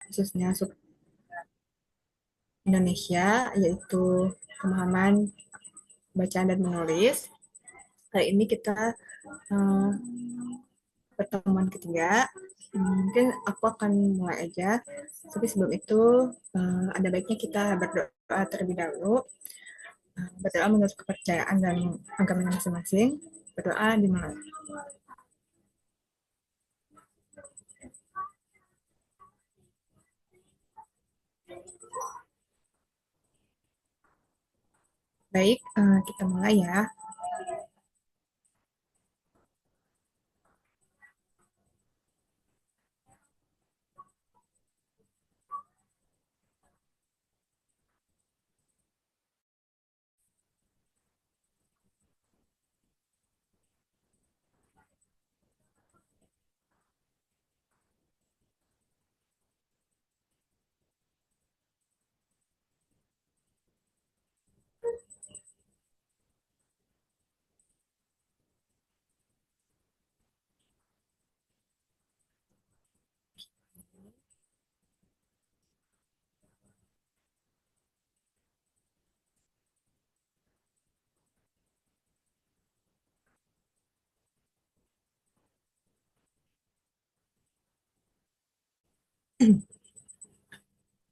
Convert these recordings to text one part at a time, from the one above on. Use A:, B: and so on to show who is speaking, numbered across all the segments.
A: khususnya sub Indonesia, yaitu pemahaman bacaan dan menulis. Kali ini kita uh, pertemuan ketiga. Mungkin aku akan mulai aja, tapi sebelum itu ada baiknya kita berdoa terlebih dahulu. Berdoa menurut kepercayaan dan agama masing-masing. Berdoa dimulai. Baik, kita mulai ya.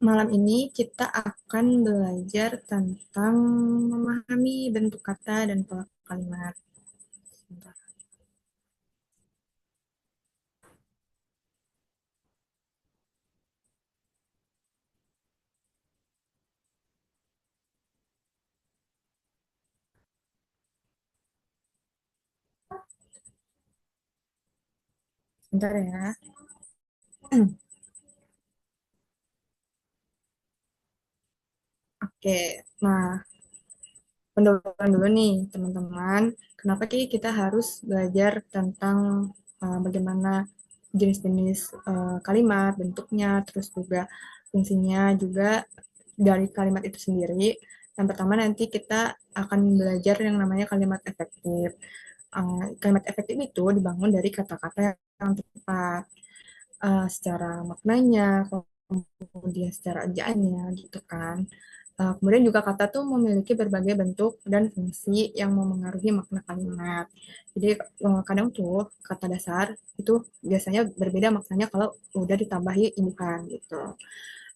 A: Malam ini kita akan belajar tentang memahami bentuk kata dan pola kalimat. Sebentar, sebentar ya. Oke, nah pendahuluan dulu nih teman-teman. Kenapa kita harus belajar tentang bagaimana jenis-jenis kalimat, bentuknya, terus juga fungsinya juga dari kalimat itu sendiri. Yang pertama nanti kita akan belajar yang namanya kalimat efektif. Kalimat efektif itu dibangun dari kata-kata yang tepat secara maknanya, kemudian secara ejaannya gitu kan. Kemudian juga kata tuh memiliki berbagai bentuk dan fungsi yang memengaruhi makna kalimat. Jadi kadang tuh kata dasar itu biasanya berbeda maknanya kalau udah ditambahi imbuhan gitu.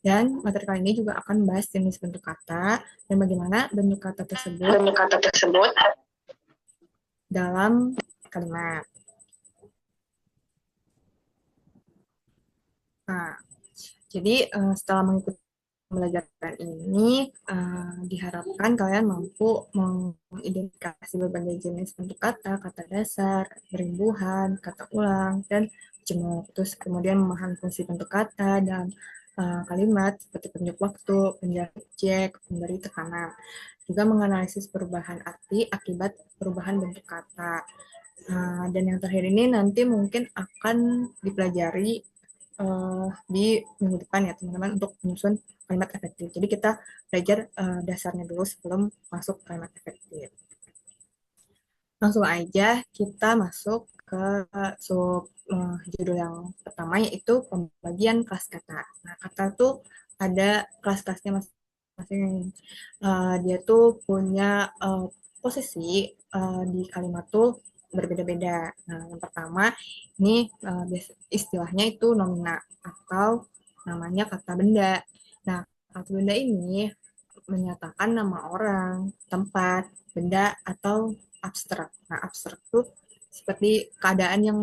A: Dan materi kali ini juga akan bahas jenis bentuk kata dan bagaimana bentuk kata tersebut dalam kalimat. Nah, jadi setelah mengikuti pembelajaran ini diharapkan kalian mampu mengidentifikasi berbagai jenis bentuk kata, kata dasar, perimbuhan, kata ulang, dan jemuk. Terus kemudian memahami fungsi bentuk kata dan kalimat seperti penunjuk waktu, penjara cek, pemberi tekanan. Juga menganalisis perubahan arti akibat perubahan bentuk kata. Dan yang terakhir ini nanti mungkin akan dipelajari di minggu depan ya teman-teman untuk menyusun kalimat efektif. Jadi kita belajar dasarnya dulu sebelum masuk kalimat efektif. Langsung aja kita masuk ke sub judul yang pertama yaitu pembagian kelas kata. Nah, kata tuh ada kelas-kelasnya masing-masing. Dia tuh punya posisi di kalimat tuh berbeda-beda. Nah, yang pertama ini istilahnya itu nomina atau namanya kata benda. Nah, kata benda ini menyatakan nama orang, tempat, benda, atau abstrak. Nah, abstrak itu seperti keadaan yang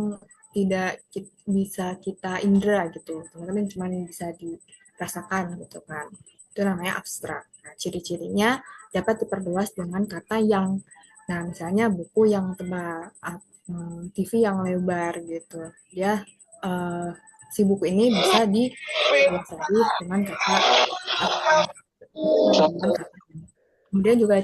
A: tidak bisa kita indera gitu. Teman-teman cuma yang bisa dirasakan gitu kan. Itu namanya abstrak. Nah, ciri-cirinya dapat diperluas dengan kata yang, nah misalnya buku yang tebal, TV yang lebar gitu. Dia si buku ini bisa diperluas lagi dengan kata dengan kata. Kemudian juga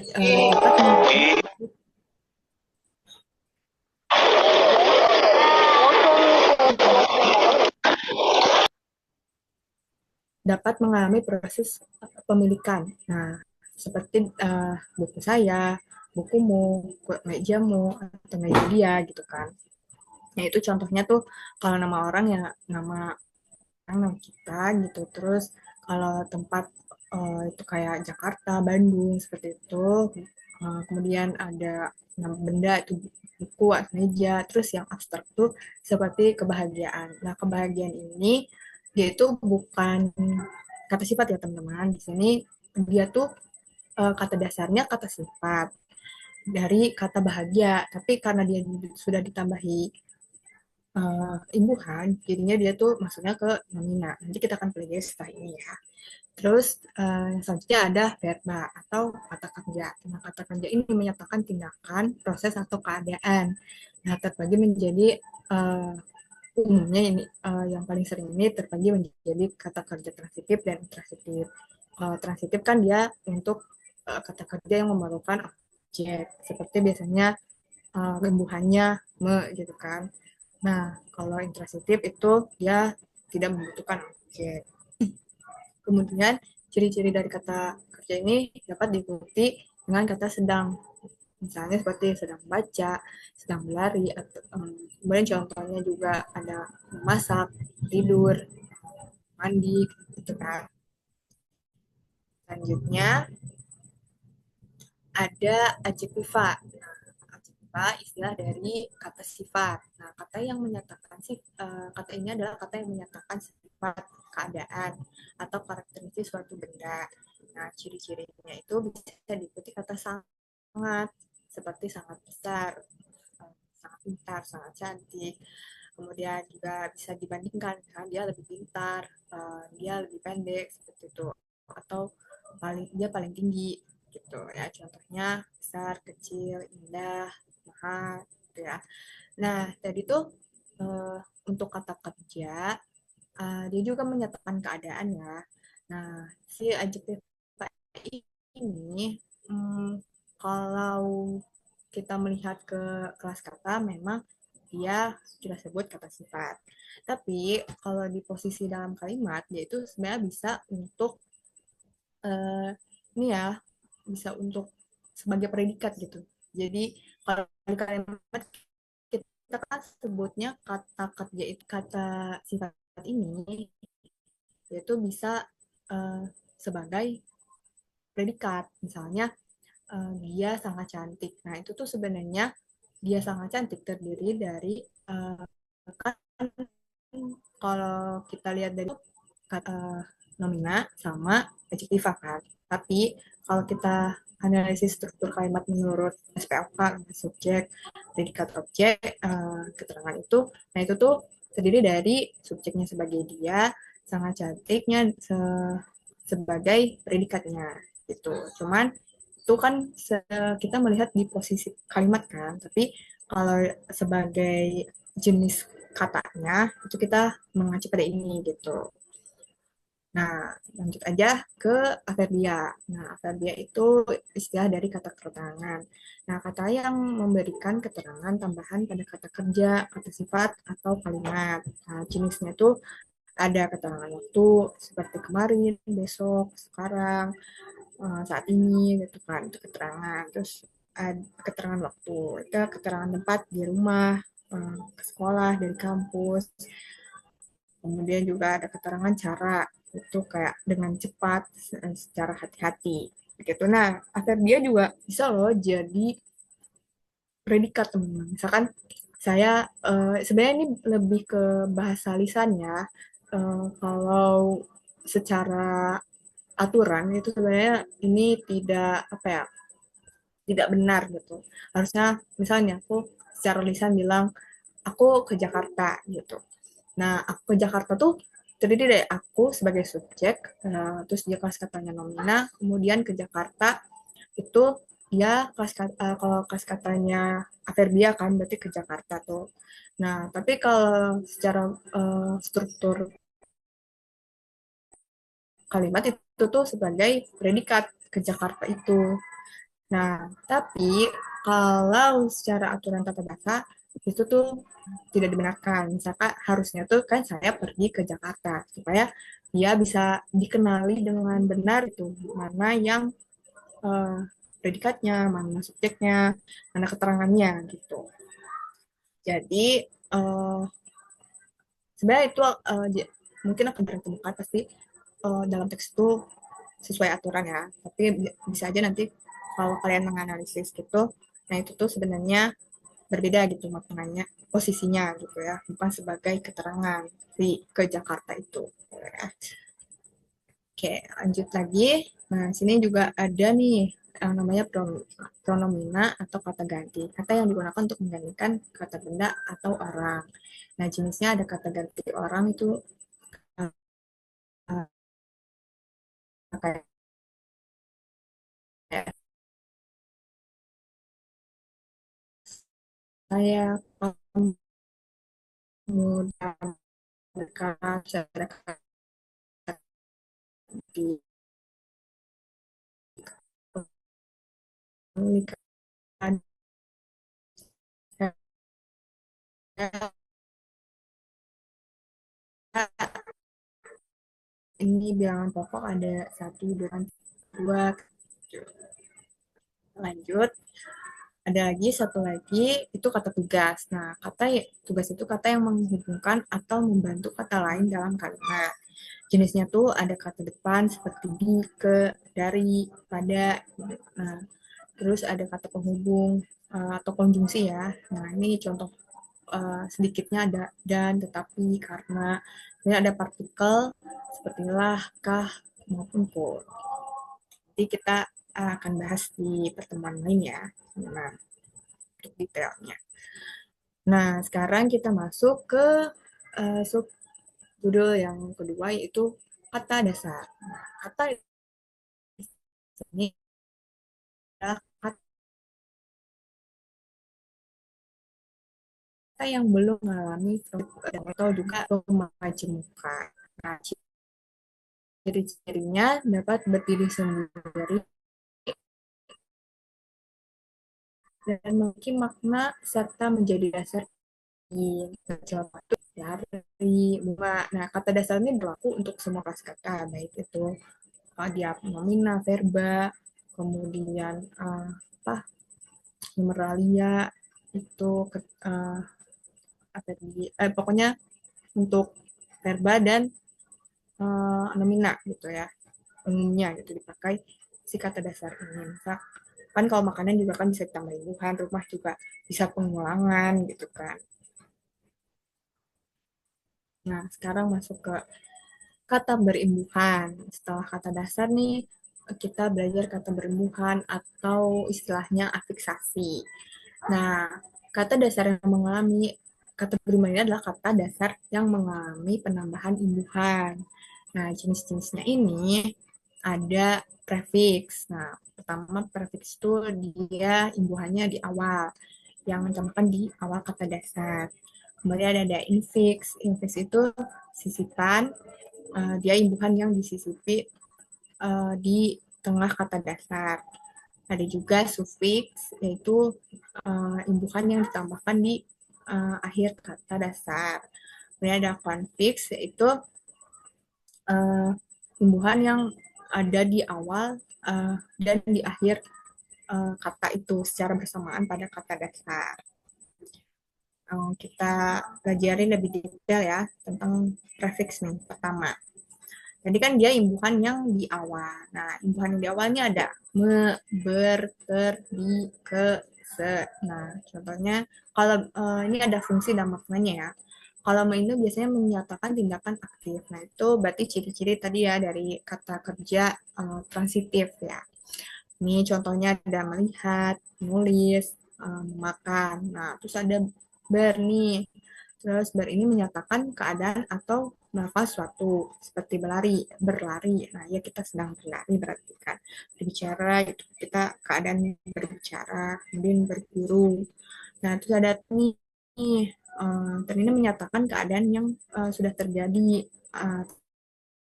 A: dapat mengalami proses pemilikan. Nah, seperti buku saya, bukumu, mejamu, atau meja dia gitu kan. Nah, itu contohnya tuh kalau nama orang ya nama nama kita gitu. Terus kalau tempat itu kayak Jakarta, Bandung seperti itu. Kemudian ada nama benda itu buku atau meja. Terus yang abstrak tuh seperti kebahagiaan. Nah, kebahagiaan ini dia itu bukan kata sifat ya teman-teman. Di sini dia tuh kata dasarnya kata sifat dari kata bahagia, tapi karena dia sudah ditambahi imbuhan, jadinya dia tuh masuknya ke nomina. Nanti kita akan pelajari setelah ini ya. Terus selanjutnya ada verba atau kata kerja. Nah, kata kerja ini menyatakan tindakan, proses atau keadaan. Nah, terbagi menjadi uh, umumnya ini yang paling sering ini terbagi menjadi kata kerja transitif dan intransitif. Transitif kan dia untuk kata kerja yang memerlukan objek, seperti biasanya rembuhannya me gitu kan. Nah, kalau intransitif itu dia tidak membutuhkan objek. Kemudian ciri-ciri dari kata kerja ini dapat diikuti dengan kata sedang. Misalnya seperti sedang baca, sedang berlari, atau kemudian contohnya juga ada memasak, tidur, mandi, gitu kan. Selanjutnya ada adjektiva. Adjektiva istilah dari kata sifat. Nah, kata yang menyatakan kata ini adalah kata yang menyatakan sifat keadaan atau karakteristik suatu benda. Nah, ciri-cirinya itu bisa diikuti kata sangat, seperti sangat besar, sangat pintar, sangat cantik. Kemudian juga bisa dibandingkan, kan dia lebih pintar, dia lebih pendek, seperti itu. Atau dia paling tinggi, gitu ya. Contohnya besar, kecil, indah, mahal, gitu ya. Nah, tadi tuh untuk kata kerja, dia juga menyatakan keadaan ya. Nah, si adjektif ini, kalau kita melihat ke kelas kata, memang dia sudah sebut kata sifat. Tapi kalau di posisi dalam kalimat, dia itu sebenarnya bisa untuk ini ya, bisa untuk sebagai predikat gitu. Jadi kalau di kalimat kita kan sebutnya kata kerja itu kata sifat ini yaitu bisa sebagai predikat. Misalnya dia sangat cantik. Nah, itu tuh sebenarnya dia sangat cantik terdiri dari kan kalau kita lihat dari kata nomina sama adjektiva kan. Tapi kalau kita analisis struktur kalimat menurut SPOK, subjek, predikat objek, keterangan itu, nah itu tuh terdiri dari subjeknya sebagai dia, sangat cantiknya sebagai predikatnya gitu. Cuman itu kan kita melihat di posisi kalimat kan, tapi kalau sebagai jenis katanya itu kita mengacu pada ini gitu. Nah, lanjut aja ke adverbia. Nah, adverbia itu istilah dari kata keterangan. Nah, kata yang memberikan keterangan tambahan pada kata kerja, kata sifat, atau kalimat. Nah, jenisnya itu ada keterangan waktu, seperti kemarin, besok, sekarang, saat ini, gitu kan. Itu keterangan. Terus keterangan waktu, itu keterangan tempat di rumah, ke sekolah, dari kampus. Kemudian juga ada keterangan cara, itu kayak dengan cepat, secara hati-hati. Begitu. Nah, adverb juga bisa loh jadi predikat, teman-teman. Misalkan saya sebenarnya ini lebih ke bahasa lisan ya. Kalau secara aturan itu sebenarnya ini tidak apa ya, tidak benar gitu. Harusnya misalnya aku secara lisan bilang aku ke Jakarta gitu. Nah, aku ke Jakarta tuh terdiri dari aku sebagai subjek, terus dia kelas katanya nomina, kemudian ke Jakarta itu dia kalau kelas katanya Averbia kan berarti ke Jakarta tuh. Nah, tapi kalau secara struktur kalimat itu tuh sebagai predikat ke Jakarta itu. Nah, tapi kalau secara aturan tata bahasa itu tuh tidak dibenarkan. Misalkan harusnya tuh kan saya pergi ke Jakarta supaya dia bisa dikenali dengan benar itu mana yang eh, predikatnya, mana subjeknya, mana keterangannya gitu. Jadi sebenarnya itu mungkin akan ditemukan pasti dalam teks itu sesuai aturan ya. Tapi bisa aja nanti kalau kalian menganalisis gitu, nah itu tuh sebenarnya berbeda gitu maknanya, posisinya gitu ya, bukan sebagai keterangan di ke Jakarta itu. Ya. Oke, lanjut lagi. Nah, sini juga ada nih yang namanya pronomina atau kata ganti. Kata yang digunakan untuk menggantikan kata benda atau orang. Nah, jenisnya ada kata ganti orang itu uh, kayak saya, kamu, dan mereka, secara di komunikasi. Ini bilangan pokok ada satu, dua. Lanjut. Ada lagi satu lagi itu kata tugas. Nah, tugas itu kata yang menghubungkan atau membantu kata lain dalam kalimat. Jenisnya tuh ada kata depan seperti di, ke, dari, pada. Nah, terus ada kata penghubung atau konjungsi ya. Nah, ini contoh sedikitnya ada dan, tetapi, karena. Ini ada partikel seperti lah, kah, maupun pun. Nanti kita akan bahas di pertemuan lain ya. Nah, untuk detailnya. Nah, sekarang kita masuk ke sub judul yang kedua yaitu kata dasar. Nah, kata ini adalah kata yang belum mengalami atau juga pemajemukan. Nah, ciri-cirinya dapat berdiri sendiri dan memiliki makna serta menjadi dasar dari bunga. Nah, kata dasar ini berlaku untuk semua kelas kata, baik itu dia nomina, verba, kemudian apa numeralia itu apa tadi pokoknya untuk verba dan nomina gitu ya umumnya gitu dipakai si kata dasar ini. Misal kan kalau makanan juga kan bisa ditambahin bukan, rumah juga bisa pengulangan gitu kan. Nah, sekarang masuk ke kata berimbuhan. Setelah kata dasar nih, kita belajar kata berimbuhan atau istilahnya afiksasi. Nah, kata dasar yang mengalami kata berimbuhan ini adalah kata dasar yang mengalami penambahan imbuhan. Nah, jenis-jenisnya ini ada prefiks. Nah, pertama prefiks itu dia imbuhannya di awal, yang menambahkan di awal kata dasar. Kemudian ada infiks. Infiks itu sisipan, dia imbuhan yang disisipi di tengah kata dasar. Ada juga sufiks, yaitu imbuhan yang ditambahkan di akhir kata dasar. Kemudian ada konfiks, yaitu imbuhan yang ada di awal dan di akhir kata itu secara bersamaan pada kata dasar. Kita pelajari lebih detail ya tentang prefiks nih pertama. Jadi kan dia imbuhan yang di awal. Nah, imbuhan yang di awalnya ada me, ber, ter, di, ke, se. Nah, contohnya kalau ini ada fungsi dan maknanya ya. Kalau me itu biasanya menyatakan tindakan aktif. Nah, itu berarti ciri-ciri tadi ya dari kata kerja transitif ya. Ini contohnya ada melihat, menulis, memakan. Nah, terus ada ber nih. Terus ber ini menyatakan keadaan atau melakukan suatu seperti berlari. Nah, ya kita sedang berlari berarti kan. Berbicara itu kita keadaan berbicara, kemudian berguru. Nah, terus ada nih, ini menyatakan keadaan yang sudah terjadi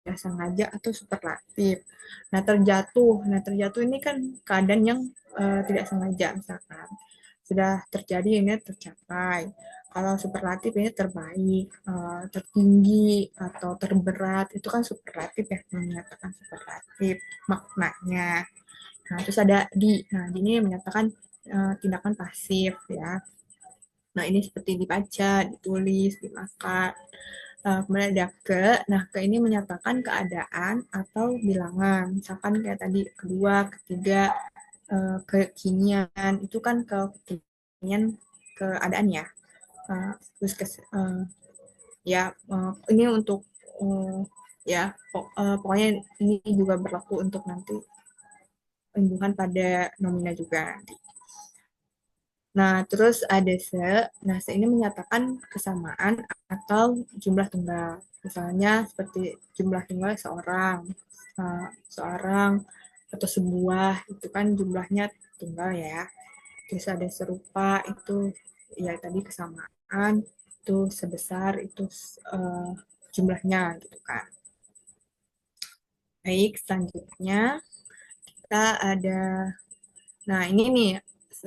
A: tidak sengaja atau superlatif. Nah terjatuh ini kan keadaan yang tidak sengaja misalkan sudah terjadi ini tercapai. Kalau superlatif ini terbaik, tertinggi atau terberat itu kan superlatif ya menyatakan superlatif maknanya. Nah terus ada di ini menyatakan tindakan pasif ya. Nah ini seperti dibaca, ditulis, dimakan. Kemudian ada ke. Nah, ke ini menyatakan keadaan atau bilangan. Misalkan kayak tadi kedua, ketiga, kekinian. Itu kan kekinian keadaan ya. Terus ya ini untuk ya pokoknya ini juga berlaku untuk nanti hubungan pada nomina juga. Nah, terus ada se. Nah, se ini menyatakan kesamaan atau jumlah tunggal. Misalnya seperti jumlah tunggal seorang, seorang atau sebuah itu kan jumlahnya tunggal ya. Terus ada serupa itu ya tadi kesamaan itu sebesar itu uh, jumlahnya gitu kan. Baik, selanjutnya kita ada. Nah, ini nih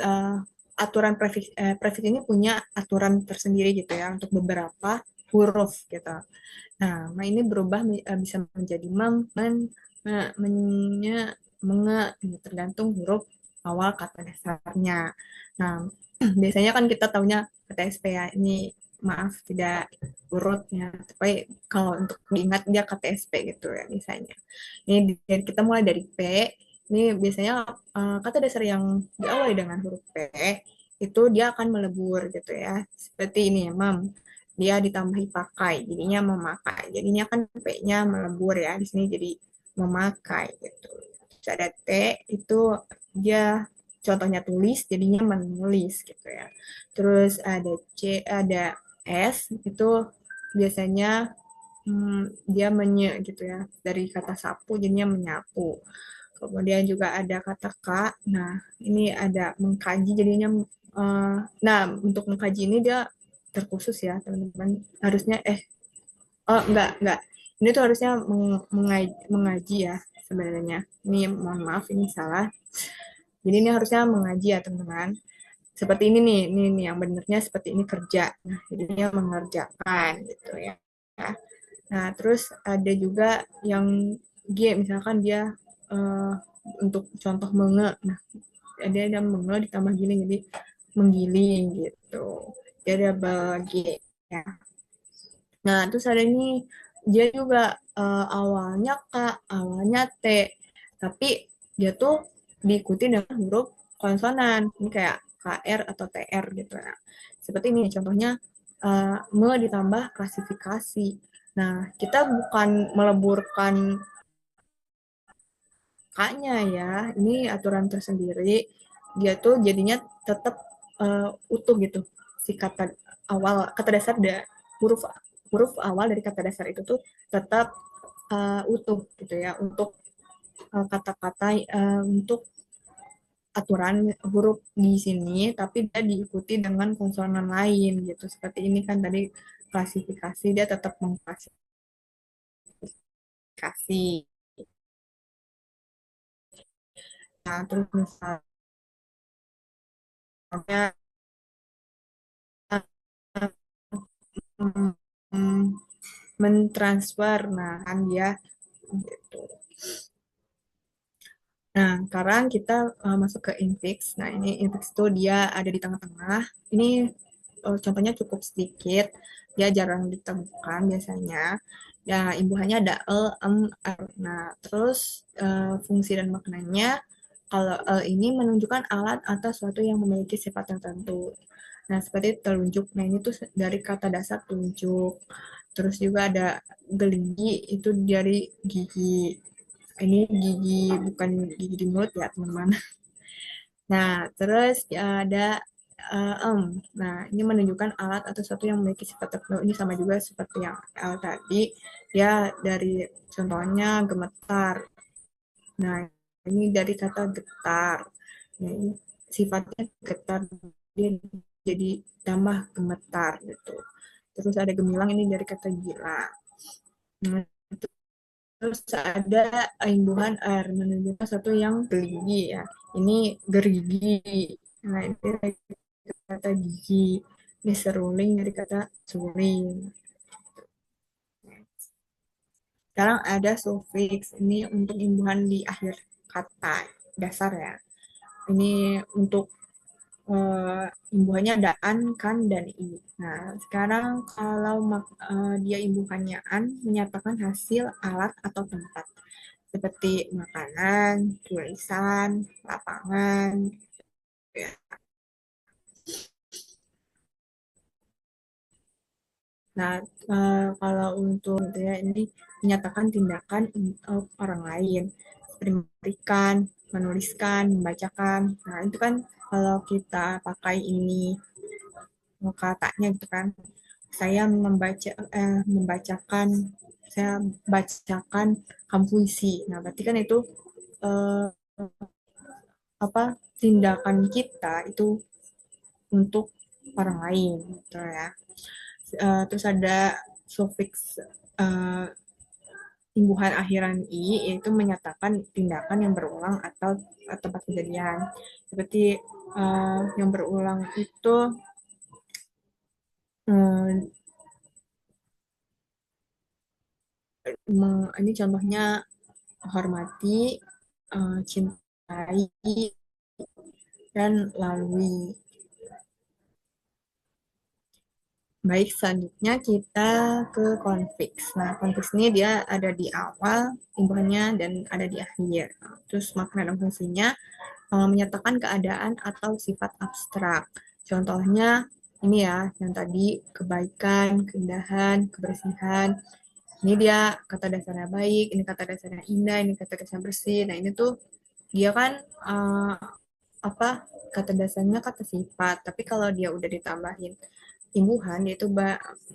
A: uh, aturan prefix ini punya aturan tersendiri gitu ya untuk beberapa huruf gitu. Nah, ini berubah bisa menjadi mem, men, menye, menge, ini tergantung huruf awal kata dasarnya. Nah, biasanya kan kita taunya KTSP ya. Ini maaf tidak urutnya, tapi kalau untuk diingat dia KTSP gitu ya misalnya. Ini kita mulai dari P. Ini biasanya kata dasar yang diawali dengan huruf P itu dia akan melebur gitu ya. Seperti ini ya, mam. Dia ditambahi pakai, jadinya memakai. Jadinya kan P-nya melebur ya. Di sini jadi memakai gitu. Terus ada T itu dia contohnya tulis, jadinya menulis gitu ya. Terus ada C, ada S itu biasanya dia menye gitu ya. Dari kata sapu jadinya menyapu. Kemudian juga ada kata kak. Nah, ini ada mengkaji jadinya nah, untuk mengkaji ini dia terkhusus ya, teman-teman. Harusnya oh enggak. Ini tuh harusnya mengaji ya sebenarnya. Ini mohon maaf ini salah. Jadi ini harusnya mengaji ya, teman-teman. Seperti ini nih, ini yang benernya seperti ini kerja. Nah, jadinya mengerjakan gitu ya. Nah, terus ada juga yang G, misalkan dia eh, untuk contoh menge. Nah, ada menge ditambah gini, jadi menggiling gitu. Jadi ada bagi ya. Nah, terus ada ini dia juga awalnya K, awalnya T, tapi dia tuh diikuti dengan huruf konsonan. Ini kayak KR atau TR gitu ya. Seperti ini contohnya me ditambah klasifikasi. Nah, kita bukan meleburkan K-nya ya. Ini aturan tersendiri. Dia tuh jadinya tetap utuh gitu. Si kata awal, kata dasar huruf huruf awal dari kata dasar itu tuh tetap utuh gitu ya untuk kata-kata untuk aturan huruf di sini tapi dia diikuti dengan konsonan lain gitu seperti ini kan tadi klasifikasi dia tetap mengklasifikasi. Nah, terus misalnya mentransfer nah kan dia gitu. Nah, sekarang kita masuk ke infix. Nah, ini infix itu dia ada di tengah-tengah. Ini contohnya cukup sedikit. Dia jarang ditemukan biasanya. Ya, imbuhannya ada e, em, er. Nah, terus fungsi dan maknanya, kalau ini menunjukkan alat atau sesuatu yang memiliki sifat tertentu. Nah, seperti telunjuk. Nah, ini tuh dari kata dasar telunjuk. Terus juga ada geligi, itu dari gigi. Ini gigi bukan gigi di mulut ya teman-teman. Nah, terus ya ada Nah, ini menunjukkan alat atau sesuatu yang memiliki sifat tertentu. Ini sama juga seperti yang L tadi. Ya dari contohnya gemetar. Nah, ini dari kata getar. Nah, ini sifatnya getar dia jadi tambah gemetar gitu. Terus ada gemilang ini dari kata gila. Nah, terus ada imbuhan air menunjukkan satu yang gerigi ya. Ini gerigi. Nah, ini dari kata gigi. Ini seruling dari kata suling. Sekarang ada sufiks. Ini untuk imbuhan di akhir kata dasar ya. Ini untuk imbuhannya ada an, kan, dan i. Nah, sekarang kalau dia imbuhannya an, menyatakan hasil, alat, atau tempat. Seperti makanan, tulisan, lapangan. Ya. Nah, kalau untuk ya, ini menyatakan tindakan untuk orang lain. Seperti memberikan, menuliskan, membacakan. Nah, itu kan kalau kita pakai ini katanya gitu kan. Saya membacakan, saya bacakan kamu puisi. Nah, berarti kan itu eh, apa tindakan kita itu untuk orang lain gitu ya. Terus ada sufiks eh, imbuhan akhiran i yaitu menyatakan tindakan yang berulang atau tempat kejadian. Seperti yang berulang itu eh, ini contohnya hormati, cintai, dan lalui. Baik, selanjutnya kita ke konfiks. Nah, konfiks ini dia ada di awal imbuhannya dan ada di akhir. Terus makna dan fungsinya menyatakan keadaan atau sifat abstrak. Contohnya ini ya, yang tadi kebaikan, keindahan, kebersihan. Ini dia kata dasarnya baik, ini kata dasarnya indah, ini kata dasarnya bersih. Nah, ini tuh dia kan uh, apa kata dasarnya kata sifat, tapi kalau dia udah ditambahin imbuhan dia itu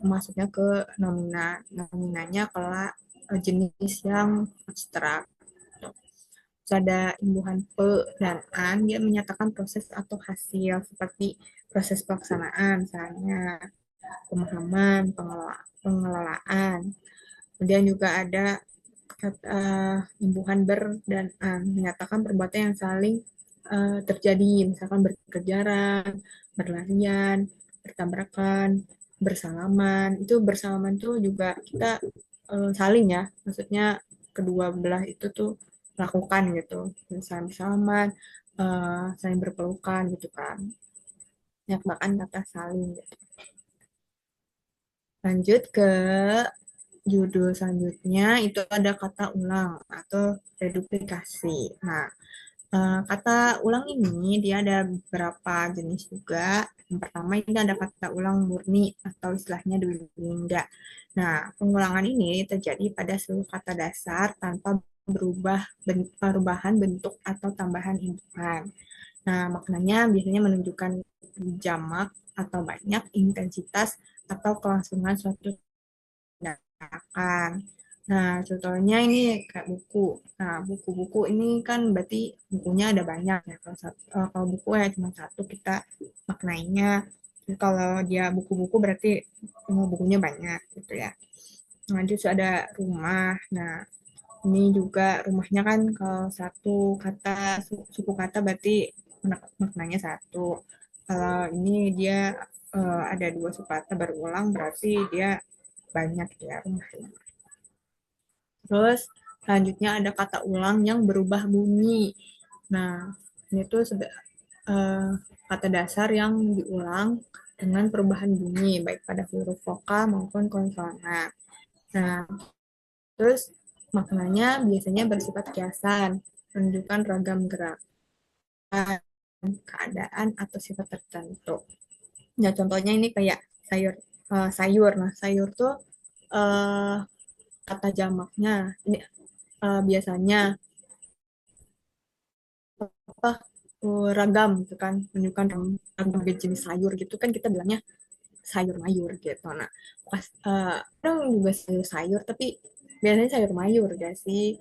A: masuknya ke nomina. Nominanya kalau jenis yang abstrak. Terus ada imbuhan pe dan an, dia menyatakan proses atau hasil seperti proses pelaksanaan misalnya pemahaman, pengelolaan. Kemudian juga ada imbuhan ber dan an, menyatakan perbuatan yang saling terjadi, misalkan berkejaran, berlarian, bertabrakan, bersalaman. Itu bersalaman tuh juga kita saling ya, maksudnya kedua belah itu tuh lakukan gitu, saling bersalaman, saling berpelukan gitu kan. Banyak bahkan kata saling gitu. Lanjut ke judul selanjutnya itu ada kata ulang atau reduplikasi. Nah, kata ulang ini dia ada beberapa jenis juga. Yang pertama ini ada kata ulang murni atau istilahnya dwilingga. Nah, pengulangan ini terjadi pada seluruh kata dasar tanpa perubahan bentuk atau tambahan imbuhan. Nah, maknanya biasanya menunjukkan jamak atau banyak intensitas atau kelangsungan suatu tindakan. Nah, contohnya ini kayak buku. Nah, buku-buku ini kan berarti bukunya ada banyak ya. Kalau buku ya cuma satu kita maknainya. Kalau dia buku-buku berarti bukunya banyak gitu ya. Nah, terus ada rumah. Nah, ini juga rumahnya kan kalau satu kata suku kata berarti maknanya satu. Kalau ini dia ada dua suku kata berulang berarti dia banyak ya rumahnya. Terus selanjutnya ada kata ulang yang berubah bunyi. Nah, ini tuh eh, kata dasar yang diulang dengan perubahan bunyi baik pada huruf vokal maupun konsonan. Nah, terus maknanya biasanya bersifat kiasan, menunjukkan ragam gerakan, keadaan atau sifat tertentu. Nah, contohnya ini kayak sayur, sayur. Nah, sayur tuh eh, kata jamaknya ini biasanya apa ragam gitu kan, menunjukkan ragam jenis sayur gitu kan kita bilangnya sayur mayur gitu. Nah, pas kadang juga sayur-sayur tapi biasanya sayur mayur gak sih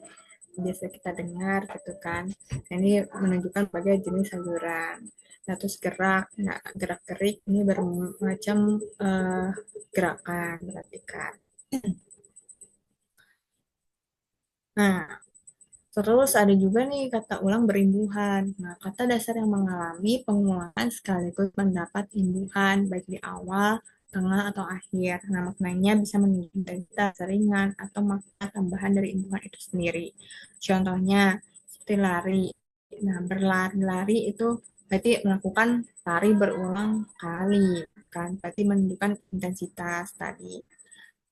A: biasa kita dengar gitu kan. Nah, ini menunjukkan sebagai jenis sayuran. Nah, terus gerak, nah gerak gerik ini bermacam gerakan berarti kan. Nah, terus ada juga nih kata ulang berimbuhan. Nah, kata dasar yang mengalami pengulangan sekaligus mendapat imbuhan baik di awal, tengah, atau akhir. Nah, maknanya bisa menunjukkan intensitas, ringan, atau makna tambahan dari imbuhan itu sendiri. Contohnya, seperti lari. Nah, berlari-lari itu berarti melakukan tari berulang kali kan, berarti menunjukkan intensitas tadi.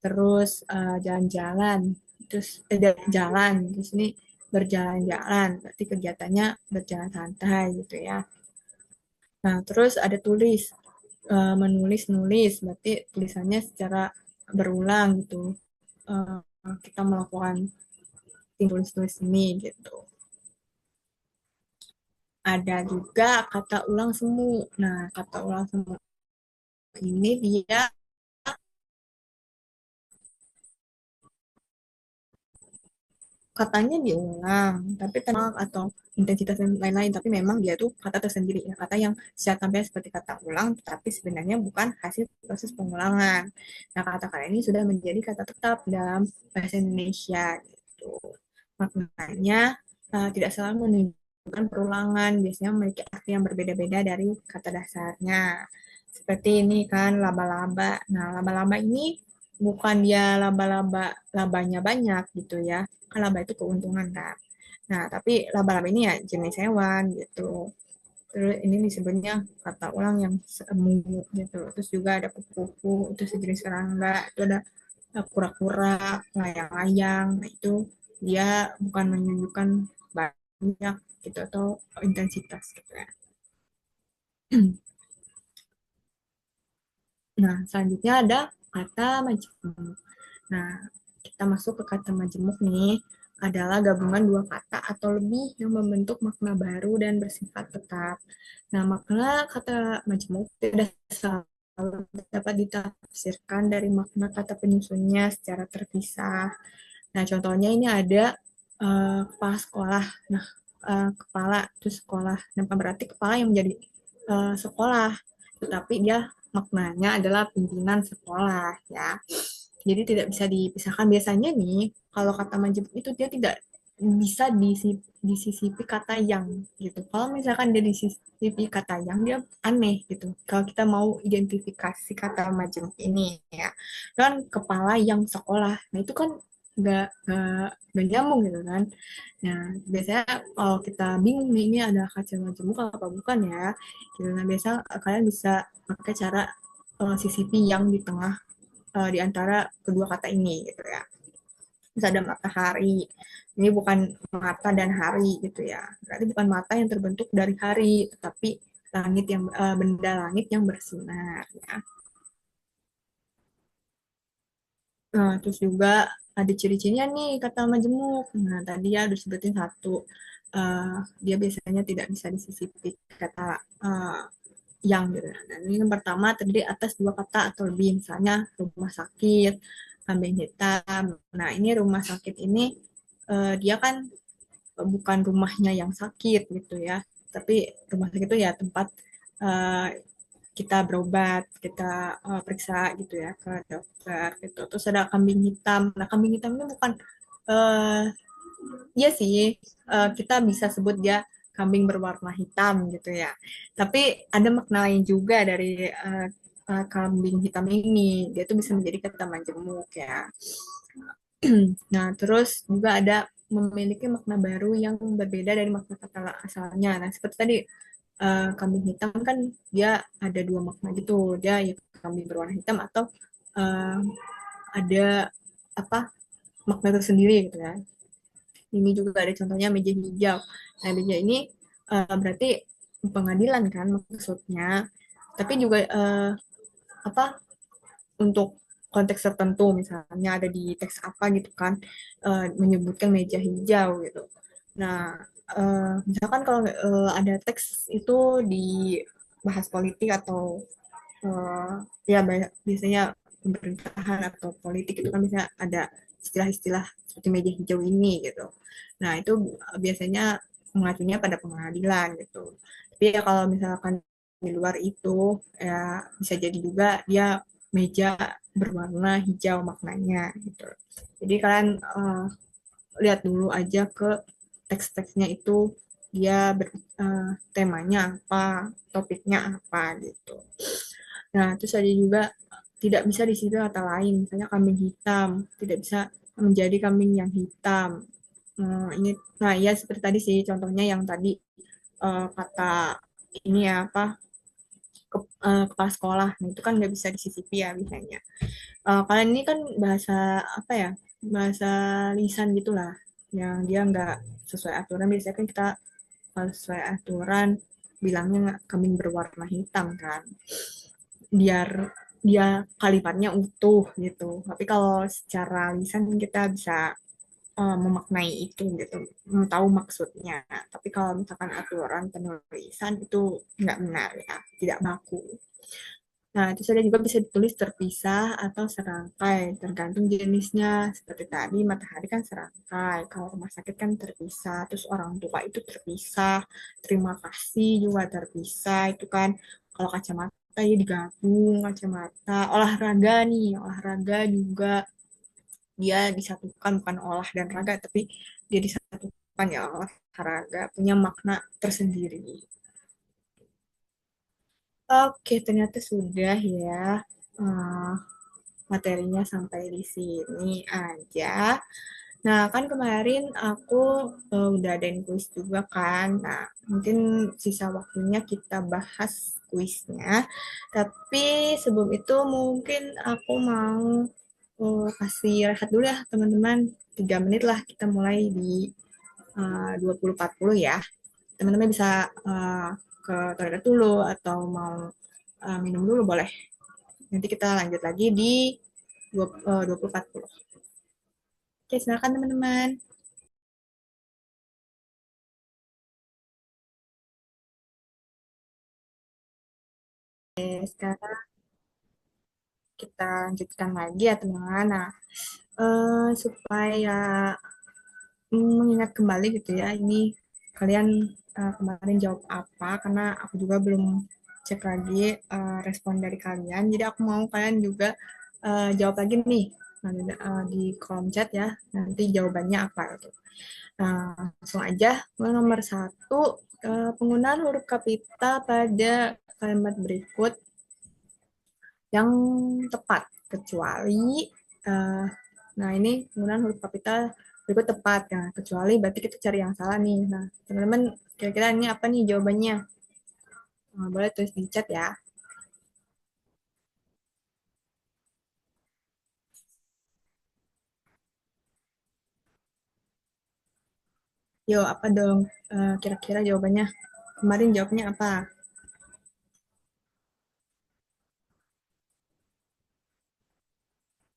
A: Terus jalan-jalan, terus jalan, terus ini berjalan-jalan, berarti kegiatannya berjalan santai gitu ya. Nah, terus ada tulis, menulis-nulis, berarti tulisannya secara berulang gitu. Eh, kita melakukan tulis-tulis ini gitu. Ada juga kata ulang semu. Nah, kata ulang semu ini dia katanya diulang, tapi tenang atau intensitas dan lain-lain, tapi memang dia tuh kata tersendiri ya, kata yang secara tampil seperti kata ulang, tapi sebenarnya bukan hasil proses pengulangan. Nah, kata-kata ini sudah menjadi kata tetap dalam bahasa Indonesia gitu. Maknanya tidak selalu menunjukkan perulangan, biasanya memiliki arti yang berbeda-beda dari kata dasarnya. Seperti ini kan laba-laba. Nah, laba-laba ini bukan dia laba-laba labanya banyak gitu ya. Kan laba itu keuntungan kan. Nah, tapi laba-laba ini ya jenis hewan gitu. Terus ini disebutnya kata ulang yang semu gitu. Terus juga ada kupu-kupu, itu sejenis serangga. Itu ada kura-kura, layang-layang. Nah, itu dia bukan menunjukkan banyak gitu atau intensitas gitu ya. Nah, selanjutnya ada kata majemuk. Nah, kita masuk ke kata majemuk nih, adalah gabungan dua kata atau lebih yang membentuk makna baru dan bersifat tetap. Nah, makna kata majemuk tidak selalu dapat ditafsirkan dari makna kata penyusunnya secara terpisah. Nah, contohnya ini ada kepala sekolah. Nah, kepala itu sekolah. Nah, berarti kepala yang menjadi sekolah, tetapi dia maknanya adalah pimpinan sekolah ya. Jadi tidak bisa dipisahkan. Biasanya nih, kalau kata majemuk itu dia tidak bisa disisipi kata yang gitu. Kalau misalkan dia disisipi kata yang, dia aneh gitu. Kalau kita mau identifikasi kata majemuk ini ya, kan kepala yang sekolah. Nah itu kan nggak nyambung gitu kan. Nah biasanya kalau kita bingung nih ini ada kata majemuk apa bukan ya, gitu. Nah biasa kalian bisa pakai cara sisipi yang di tengah di antara kedua kata ini gitu ya. Terus ada matahari. Ini bukan mata dan hari gitu ya. Berarti bukan mata yang terbentuk dari hari, tetapi langit yang benda langit yang bersinar ya. Nah, terus juga ada ciri-cirinya nih kata majemuk. Nah, tadi ya udah sebutin satu. Eh, dia biasanya tidak bisa disisipi kata yang gitu. Dan ini yang pertama terdiri atas dua kata atau lebih, misalnya rumah sakit, kambing hitam. Nah, ini rumah sakit ini dia kan bukan rumahnya yang sakit gitu ya, tapi rumah sakit itu ya tempat uh, kita berobat, kita periksa gitu ya ke dokter gitu. Terus ada kambing hitam. Nah, kambing hitam ini bukan uh, iya sih, kita bisa sebut dia kambing berwarna hitam gitu ya. Tapi ada makna lain juga dari kambing hitam ini. Dia tuh bisa menjadi kata majemuk ya. Nah, terus juga ada memiliki makna baru yang berbeda dari makna kata asalnya. Nah, seperti tadi kambing hitam kan dia ada dua makna gitu. Dia ya kambing berwarna hitam atau uh, ada apa makna tersendiri gitu ya. Ini juga ada contohnya meja hijau. Nah, meja ini berarti pengadilan kan maksudnya. Tapi juga apa untuk konteks tertentu, misalnya ada di teks apa gitu kan menyebutkan meja hijau gitu. Nah, misalkan kalau ada teks itu di bahas politik atau eh, ya biasanya pemerintahan atau politik itu kan bisa ada istilah-istilah seperti meja hijau ini gitu. Nah, itu biasanya mengacunya pada pengadilan gitu. Tapi ya kalau misalkan di luar itu ya bisa jadi juga dia meja berwarna hijau maknanya gitu. Jadi kalian lihat dulu aja ke teks-teksnya itu dia temanya apa, topiknya apa gitu. Nah, terus ada juga tidak bisa disebut kata lain, misalnya kambing hitam, tidak bisa menjadi kambing yang hitam. Ini, nah ya seperti tadi sih contohnya yang tadi kata ini ya apa kepala sekolah. Nah, itu kan nggak bisa disisipi ya biasanya. Kalian ini kan bahasa apa ya? Bahasa lisan gitulah, yang dia nggak sesuai aturan. Biasanya kan kita kalau sesuai aturan bilangnya kambing berwarna hitam kan, biar dia kalimatnya utuh gitu. Tapi kalau secara lisan kita bisa memaknai itu gitu, tahu maksudnya. Tapi kalau misalkan aturan penulisan itu nggak benar ya, tidak baku. Nah, itu saja juga bisa ditulis terpisah atau serangkai, tergantung jenisnya. Seperti tadi, matahari kan serangkai, kalau rumah sakit kan terpisah, terus orang tua itu terpisah, terima kasih juga terpisah, itu kan. Kalau kacamata ya digabung, kacamata. Olahraga nih, olahraga juga dia disatukan, bukan olah dan raga, tapi dia disatukan ya, olahraga, punya makna tersendiri. Oke, ternyata sudah ya. Eh, Materinya sampai di sini aja. Nah, kan kemarin aku udah ada kuis juga kan. Nah, mungkin sisa waktunya kita bahas kuisnya. Tapi sebelum itu mungkin aku mau kasih rehat dulu ya teman-teman. 3 menit lah kita mulai di 20.40 ya. Teman-teman bisa ke toilet dulu atau mau minum dulu boleh. Nanti kita lanjut lagi di 20.40. Oke, silakan teman-teman. Oke, sekarang kita lanjutkan lagi ya teman-teman. Nah, supaya mengingat kembali gitu ya, ini kalian kemarin jawab apa, karena aku juga belum cek lagi respon dari kalian. Jadi aku mau kalian juga jawab lagi nih di kolom chat ya, nanti jawabannya apa gitu. Nah, langsung aja. Nomor satu, penggunaan huruf kapital pada kalimat berikut yang tepat, kecuali, uh, nah ini penggunaan huruf kapital berikut tepat, ya, kecuali berarti kita cari yang salah nih. Nah, teman-teman, kira-kira ini apa nih jawabannya? Boleh tulis di chat ya. Yo, apa dong kira-kira jawabannya? Kemarin jawabnya apa?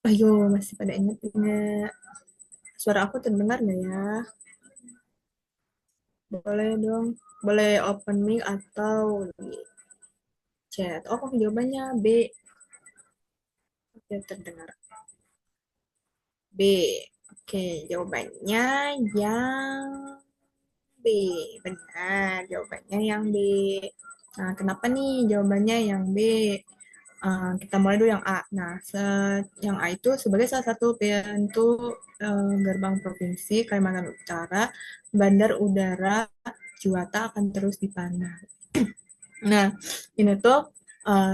A: Ayo, masih pada ingat-ingat. Suara aku terdengar nggak ya? Boleh dong. Boleh open mic atau di chat. Oh, kok jawabannya B. Oke, terdengar. B. Oke, jawabannya yang B. Benar, jawabannya yang B. Nah, kenapa nih jawabannya yang B? Kita mulai dulu yang A. Nah, yang A itu sebagai salah satu pintu gerbang provinsi Kalimantan Utara, Bandar Udara Juwata akan terus dipandang. Nah, ini tuh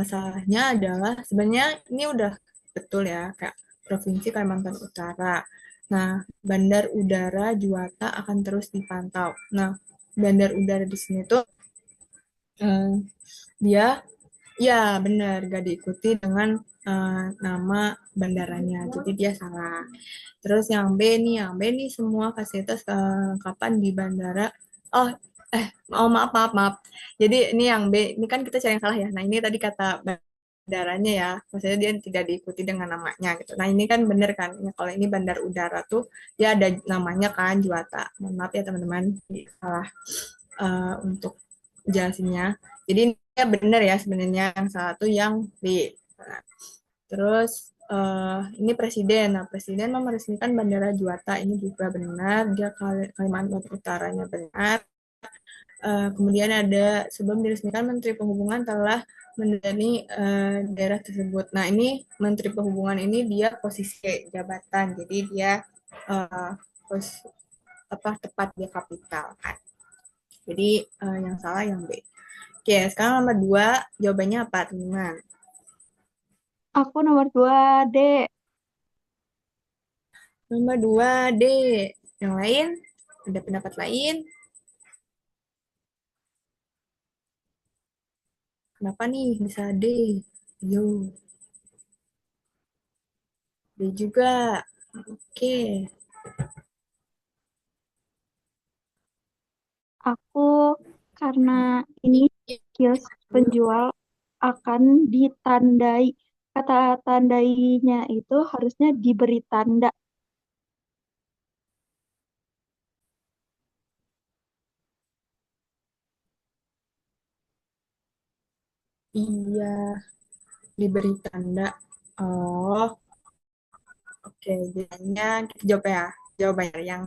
A: salahnya adalah sebenarnya ini udah betul ya, kayak Provinsi Kalimantan Utara. Nah, Bandar Udara Juwata akan terus dipantau. Nah, bandar udara di sini tuh eh, dia ya benar gak diikuti dengan nama bandaranya. Jadi dia salah. Terus yang B nih semua fasilitas kelengkapan di bandara. Oh, maaf, maaf, maaf. Jadi ini yang B, ini kan kita cari yang salah ya. Nah, ini tadi kata bandaranya ya, maksudnya dia tidak diikuti dengan namanya gitu. Nah, ini kan bener kan, ya, kalau ini bandar udara tuh dia ada namanya kan Juwata. Mohon maaf ya teman-teman, salah untuk jelasinnya. Jadi ini ya bener ya sebenarnya yang satu yang B. Nah, terus ini presiden. Nah, presiden meresmikan Bandara Juwata ini juga benar. Dia Kalimantan Utaranya benar. Kemudian ada sebelum diresmikan Menteri Perhubungan telah mendanai daerah tersebut. Nah, ini Menteri Perhubungan ini dia posisi jabatan. Jadi dia uh, pos, apa tepat dia kapital kan. Jadi yang salah yang B. Oke, sekarang nomor 2 jawabannya apa teman-teman?
B: Aku nomor 2, D.
A: Nomor 2 D. Yang lain? Ada pendapat lain? Kenapa nih bisa D? Yo, D juga. Oke.
B: Aku karena ini skills
A: Yuk.
B: penjual akan ditandai. Kata tandainya itu harusnya diberi tanda.
A: Iya, diberi tanda. Oh, oke. Jadinya kita jawab ya. Jawabannya yang.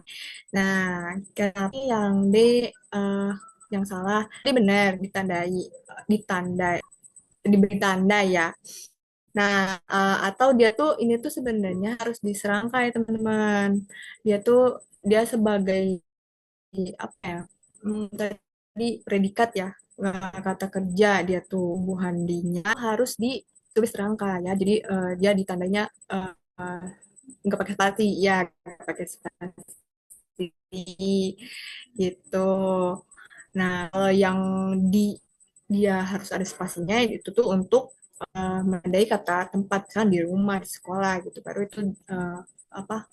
A: Nah, kenapa yang D eh, yang salah? D benar ditandai, ditandai, diberi tanda ya. Nah, atau dia tuh ini tuh sebenarnya harus diserangkai teman-teman. Dia sebagai apa ya? Tadi predikat ya, kata kerja dia tuh buhandinya harus ditulis serangkai ya. Jadi dia ditandanya eh, nggak pakai spasi ya, nggak pakai spasi gitu. Nah, kalau yang di dia harus ada spasinya itu tuh untuk menandai kata tempat kan di rumah, di sekolah gitu. Baru itu apa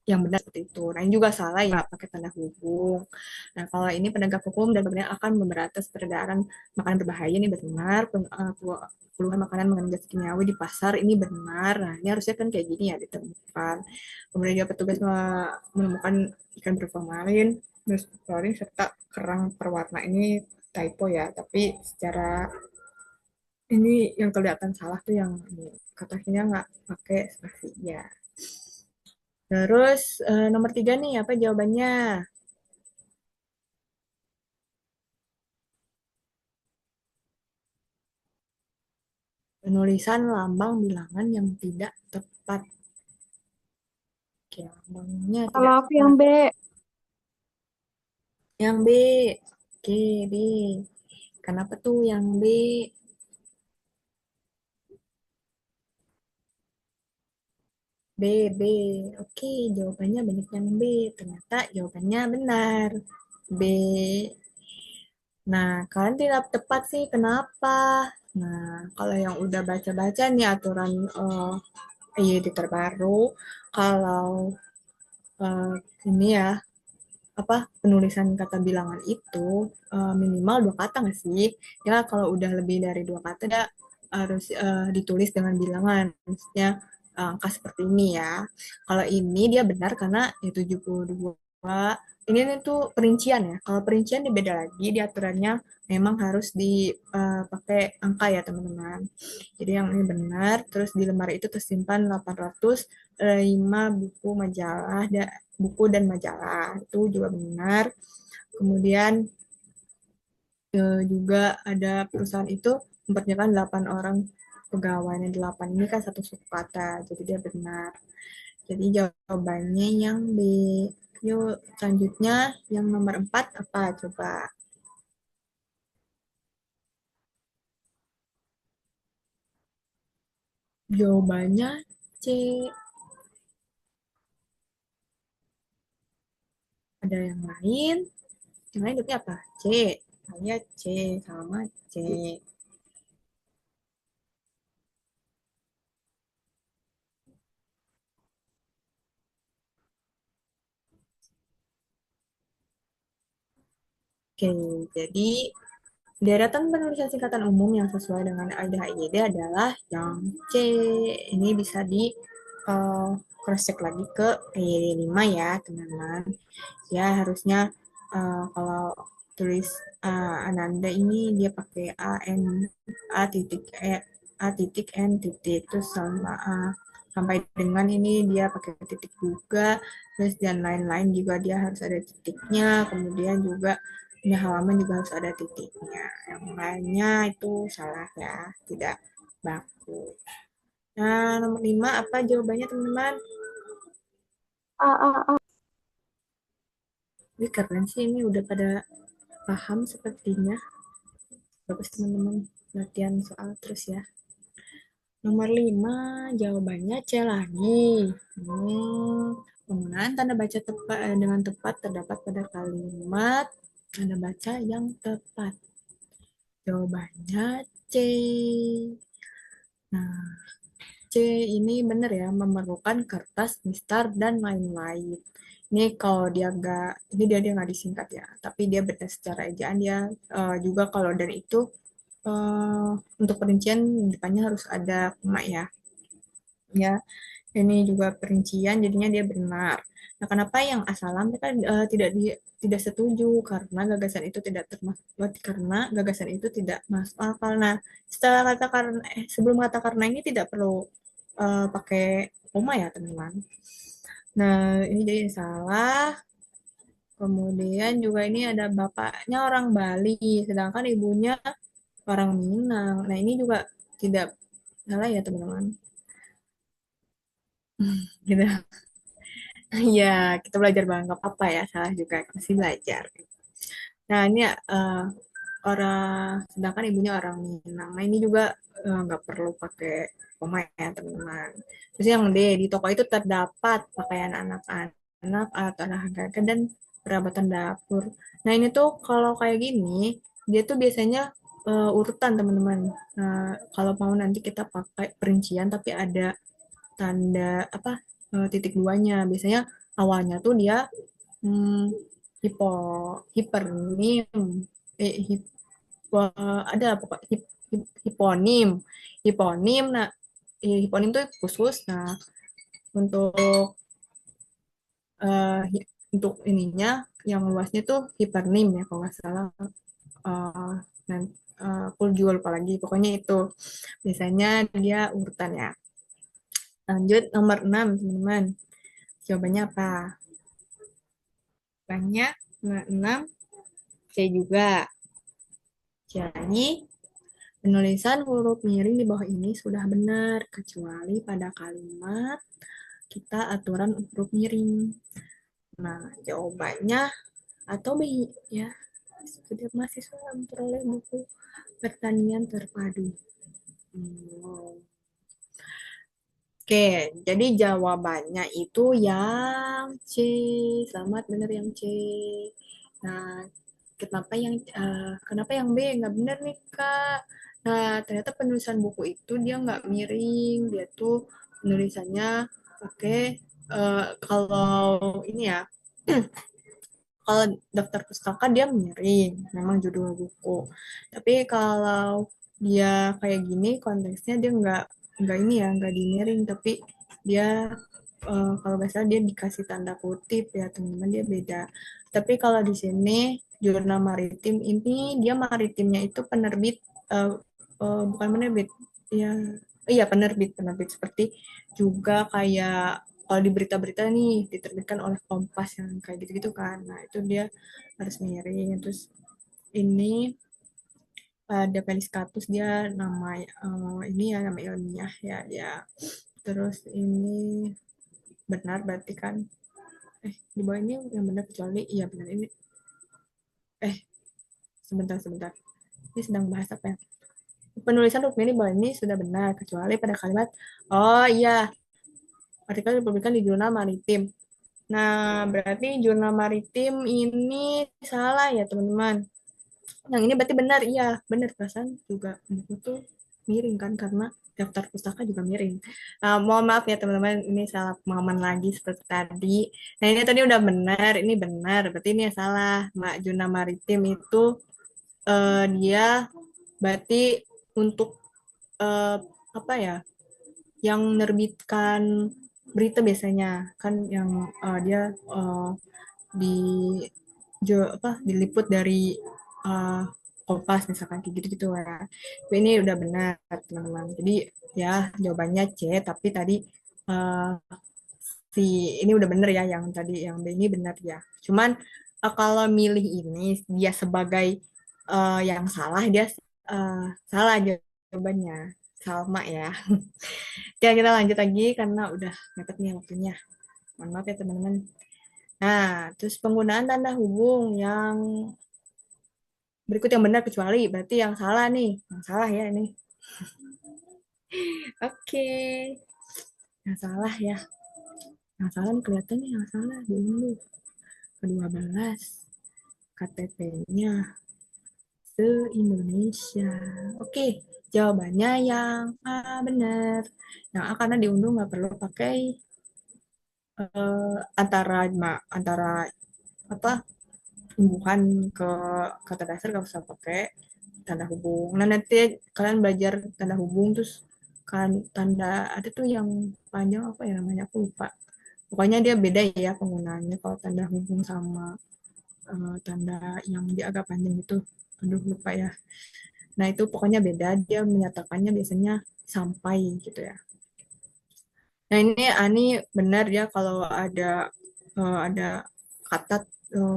A: yang benar seperti itu. Nah, ini juga salah ya pakai tanda hubung. Nah, kalau ini penegak hukum dan pemerintah akan memberantas peredaran makanan berbahaya ini benar, puluhan makanan mengandung zat kimiawi di pasar ini benar. Nah, ini harusnya kan kayak gini ya ditemukan. Kemudian juga petugas menemukan ikan berformalin, berfluorin serta kerang perwarna ini typo ya, tapi secara ini yang kelihatan salah tuh yang ini katanya nggak pakai spasi ya. Terus nomor tiga nih apa jawabannya? Penulisan lambang bilangan yang tidak tepat. Oke, lambangnya
B: Kalau
A: tidak
B: aku yang
A: tepat.
B: B,
A: Yang B. Oke, B. Kenapa tuh yang B? B, B. Oke, jawabannya banyak yang B. Ternyata jawabannya benar. B. Nah, kalian tidak tepat sih. Kenapa? Nah, kalau yang udah baca-baca nih aturan IED terbaru, kalau eh, ini ya apa penulisan kata bilangan itu minimal dua kata nggak sih? Ya kalau udah lebih dari dua kata dia harus ditulis dengan bilangan, maksudnya angka seperti ini ya. Kalau ini dia benar karena ya 72. Ini tuh perincian ya. Kalau perincian dia beda lagi, di aturannya memang harus dipakai angka ya teman-teman. Jadi yang ini benar, terus di lemari itu tersimpan 805 buku majalah, buku dan majalah. Itu juga benar. Kemudian juga ada perusahaan itu memperkerjakan 8 orang pegawainya. 8 ini kan satu suku kata, jadi dia benar. Jadi jawabannya yang B. Yuk, selanjutnya yang nomor 4 apa coba? Jawabannya C. Ada yang lain? Yang lain jawabnya apa? C. Saya C sama C. Oke, jadi deretan penulisan singkatan umum yang sesuai dengan AID adalah yang C. Ini bisa di cross check lagi ke AID 5 ya, teman-teman. Ya, harusnya kalau tulis Ananda ini dia pakai A titik A titik N titik terus sama sampai dengan ini dia pakai titik juga, terus dan lain-lain juga dia harus ada titiknya, kemudian juga ini halaman juga harus ada titiknya. Yang lainnya itu salah ya, tidak baku. Nah, nomor 5 apa jawabannya teman-teman?
B: A, A, A.
A: Ini keren sih, ini udah pada paham sepertinya. Bagus teman-teman, latihan soal terus ya. Nomor 5 jawabannya C lagi. Penggunaan tanda baca tepat dengan tepat terdapat pada kalimat tanda baca yang tepat. Jawabannya C. Nah, C ini benar ya, memerlukan kertas, mistar, dan lain-lain. Ini kalau dia nggak, ini dia nggak disingkat ya, tapi dia benar secara ejaan dia juga kalau dan itu eh, untuk perincian depannya harus ada koma ya. Ya, ini juga perincian jadinya dia benar. Nah, kenapa yang asalam mereka tidak setuju karena gagasan itu tidak termasuk karena gagasan itu tidak masuk akal. Nah, setelah kata karena sebelum kata karena ini tidak perlu pakai koma ya, teman-teman. Nah, ini jadi salah. Kemudian juga ini ada bapaknya orang Bali, sedangkan ibunya orang Minang. Nah, ini juga tidak salah ya, teman-teman. Gitu. Iya, kita belajar banget nggak apa ya, salah juga masih belajar. Nah, ini orang, sedangkan ibunya orang Minang. Nah, ini juga nggak perlu pakai koma ya, teman-teman. Terus yang D, di toko itu terdapat pakaian anak-anak, alat olahraga, dan perabatan dapur. Nah, ini tuh kalau kayak gini, dia tuh biasanya urutan, teman-teman. Nah, kalau mau nanti kita pakai perincian, tapi ada tanda apa titik duanya. Biasanya awalnya tuh dia hmm, hipo hipernim ada pokok hiponim hiponim. Nah, hiponim tuh khusus. Nah, untuk untuk ininya yang luasnya tuh hipernim ya kalau nggak salah. Eh, dan aku juga lupa lagi. Pokoknya itu biasanya dia urutan ya. Lanjut nomor 6 teman-teman. Jawabannya apa? Banyak nomor 6 C juga. Jadi, penulisan huruf miring di bawah ini sudah benar, kecuali pada kalimat kita aturan huruf miring. Nah, jawabannya atau B ya. Setiap mahasiswa memperoleh buku pertanian terpadu. Hmm. Oke, jadi jawabannya itu yang C. Selamat benar yang C. Nah, kenapa yang B nggak benar nih, Kak? Nah, ternyata penulisan buku itu dia nggak miring, dia tuh penulisannya oke. Kalau ini ya, kalau daftar pustaka dia miring, memang judul buku. Tapi kalau dia kayak gini konteksnya dia nggak ini ya, nggak dimiring, tapi dia kalau nggak salah dia dikasih tanda kutip ya, teman-teman, dia beda. Tapi kalau di sini jurnal maritim ini dia maritimnya itu penerbit, eh, bukan penerbit ya, iya penerbit penerbit seperti juga kayak kalau di berita-berita nih diterbitkan oleh Kompas yang kayak gitu-gitu kan. Nah, itu dia harus miring. Terus ini ada Peliskatus, dia nama ini ya nama ilmiah ya ya. Terus ini benar berarti kan, di bawah ini yang benar kecuali iya benar ini. eh Sebentar sebentar, ini sedang bahas apa ya, penulisan huruf ini bawah ini sudah benar kecuali pada kalimat, oh iya, artikel dipublikasikan di jurnal maritim. Nah, berarti jurnal maritim ini salah ya, teman-teman. Yang ini berarti benar, iya, benar perasaan juga buku tuh miring kan karena daftar pustaka juga miring. Mohon maaf ya, teman-teman, ini salah pemahaman lagi seperti tadi. Nah, ini tadi udah benar, ini benar, berarti ini yang salah. Mak jurnal maritim itu dia berarti untuk eh, apa ya? Yang menerbitkan berita biasanya kan yang dia di diliput dari uh, Kompas misalkan kayak gitu gitu ya. Tapi ini udah benar, teman-teman. Jadi ya jawabannya C, tapi tadi uh, si ini udah bener ya, yang tadi yang B ini benar ya. Cuman kalau milih ini dia sebagai yang salah, dia salah jawabannya. Salma ya. Ya, kita lanjut lagi karena udah mepet nih waktunya. Mohon maaf ya, teman-teman. Nah, terus penggunaan tanda hubung yang berikut yang benar kecuali berarti yang salah nih. Yang salah ya ini. Oke. Yang salah ya. Yang salah nih kelihatan nih, yang salah dulu. Ke-12. KTP-nya se-Indonesia. Oke, jawabannya yang A benar. Yang A karena diunduh nggak perlu pakai antara apa tumbuhan ke kata dasar nggak usah pakai tanda hubung. Nah nanti kalian belajar tanda hubung terus kan tanda ada tuh yang panjang apa ya namanya aku lupa. Pokoknya dia beda ya penggunaannya kalau tanda hubung sama tanda yang dia agak panjang itu. Aduh lupa ya. Nah itu pokoknya beda dia menyatakannya biasanya sampai gitu ya. Nah ini Ani benar ya kalau ada kata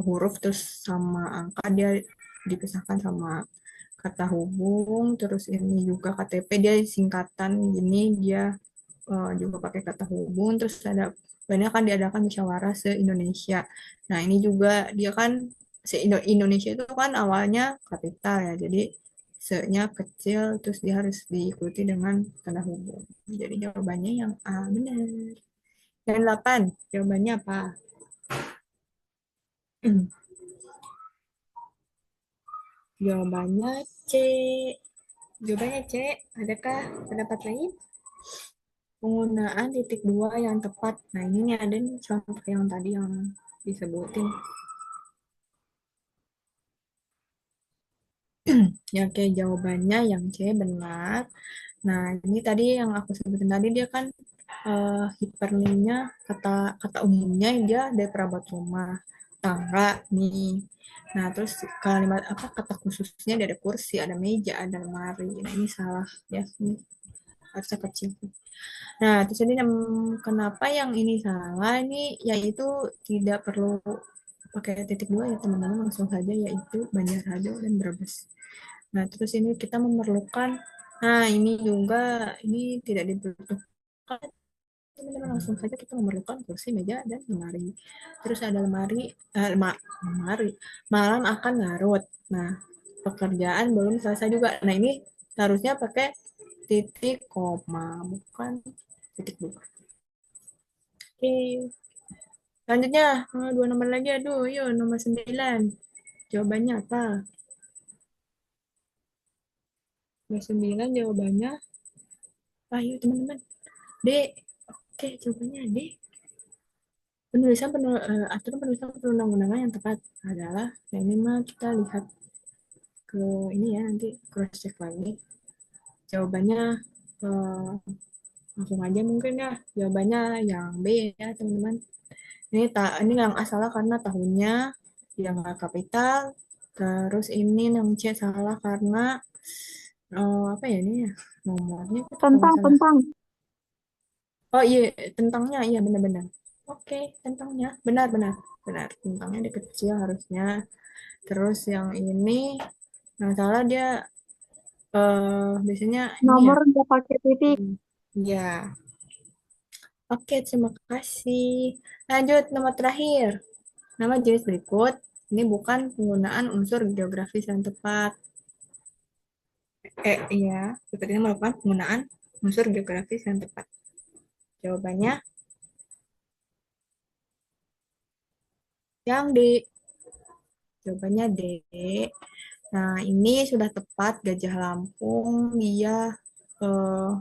A: huruf terus sama angka dia dipisahkan sama kata hubung terus ini juga KTP dia singkatan gini dia juga pakai kata hubung terus ada banyak kan diadakan musyawarah se-Indonesia. Nah ini juga dia kan se-Indonesia itu kan awalnya kapital ya jadi se-nya kecil terus dia harus diikuti dengan tanda hubung. Jadi jawabannya yang A benar. Yang 8 jawabannya apa? Jawabannya C. Jawabannya C. Adakah pendapat lain? Penggunaan titik dua yang tepat. Nah, ini nih ada nih contoh yang tadi yang disebutin. Ya, oke, jawabannya yang C benar. Nah, ini tadi yang aku sebutin tadi dia kan hiperlinknya kata kata umumnya dia dari perabot rumah, tangga nih. Nah, terus kalimat apa kata khususnya dia ada kursi, ada meja, ada lemari. Nah, ini salah ya. Ini harusnya kecil. Nah, terus ini kenapa yang ini salah ini yaitu tidak perlu pakai titik dua ya teman-teman langsung saja yaitu Banjarado dan Brebes. Nah, terus ini kita memerlukan nah ini juga ini tidak dibutuhkan teman-teman langsung saja kita memerlukan kursi, meja dan lemari. Terus ada lemari malam akan larut. Nah, pekerjaan belum selesai juga. Nah, ini harusnya pakai titik koma bukan titik dua. Oke, selanjutnya dua nomor lagi. Aduh, yuk nomor 9. Jawabannya apa? Nomor 9 jawabannya. Ayo teman-teman. D. Oke, jawabannya D. Aturan penulisan perundang-undangan yang tepat adalah, nah ini mah kita lihat ke ini ya nanti cross check lagi. Jawabannya eh, langsung aja mungkin ya. Jawabannya yang B ya teman-teman. Ini yang A salah karena tahunnya yang nggak kapital. Terus ini yang C salah karena apa ya ini ya nomornya itu kalau nggak
B: Tentang,
A: salah.
B: tentang.
A: Oh iya tentangnya iya benar-benar. Oke tentangnya benar-benar benar tentangnya dia kecil harusnya. Terus yang ini yang salah dia biasanya ini ya.
B: Nomor nggak pakai titik.
A: Ya. Oke, terima kasih. Lanjut nomor terakhir. Nama jenis berikut ini bukan penggunaan unsur geografis yang tepat. Iya, berikut ini merupakan penggunaan unsur geografis yang tepat. Jawabannya yang D. Jawabannya D. Nah, ini sudah tepat Gajah Lampung. Dia eh,